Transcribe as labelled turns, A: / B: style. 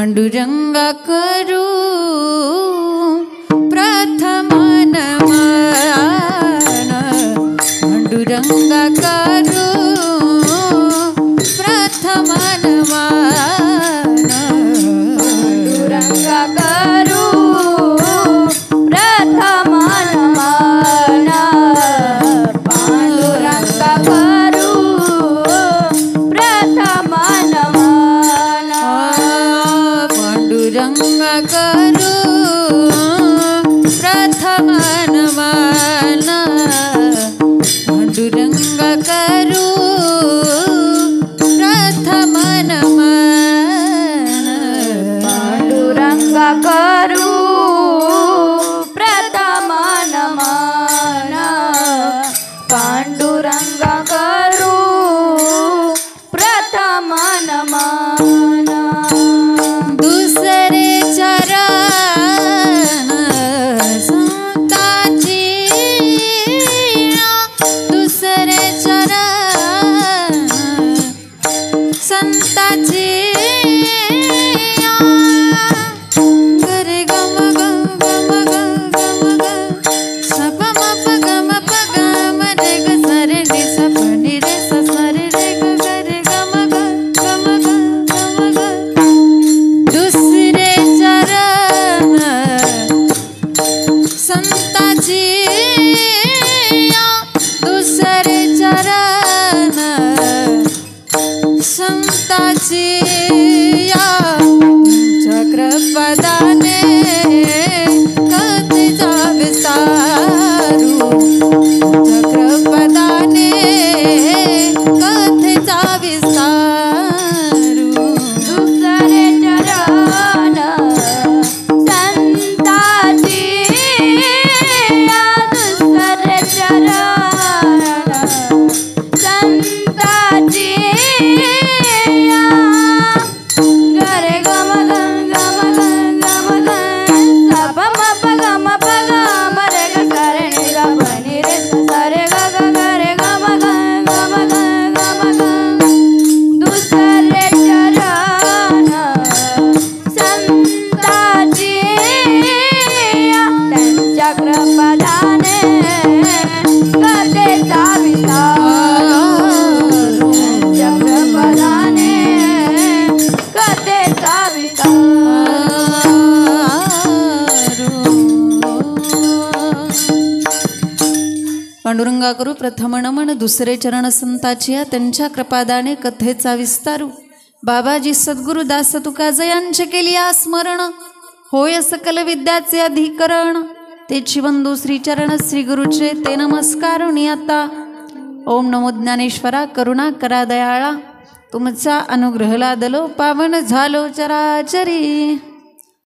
A: पांडुरंगा करू प्रथम नमन, पांडुरंगा करू प्रथम नमन,
B: पांडुरंगा करू प्रथम नमन, पांडुरंगा करू प्रथम नमन,
A: पांडुरंगा करू प्रथम नमन, पांडुरंगा करू प्रथम नमन,
B: पांडुरंगा करू प्रथम नमन, पांडुरंगा करू प्रथम नमन,
A: दुसरे चरण संताची, दुसरे चरण संताची, गरे गम गम गम गम गम ग सप मप गम प गम रे ग सरे नि सप नि रे स सरे रे ग गरे गम ग गम ग गम ग, दुसरे चरण संताची, दुसरे चरण संताची, चक्रपदाने कथेचा विस्तारू, चक्रपदाने कथेचा विस्तारू,
B: दुसरे चरण संताची, दुसरे चरण संताची, गरे गम गम गम गम गम सप मप गम प गम रे ग सरे नि ग प नि रे स सरे ग ग गरे गम गम गम गम ग, दुसरे चरण संताची, त्यांच्या कृपादाने कथेचा विस्तार, त्यांच्या कृपादाने कथेचा
A: पांडुरंगा करू प्रथम नमन, दुसरे चरण संताची, त्यांच्या कृपादाने कथेचा विस्तारू, बाबाजी सद्गुरु दास तुकाजयांचे केली स्मरण, होय सकल विद्याचे अधिकरण, तेची बंधू श्रीचरण श्री गुरुचे ते नमस्कारुणी आता. ओम नमो ज्ञानेश्वरा करुणा करा दयाळा, तुमचा अनुग्रह लादलो पावन झालो चराचरी.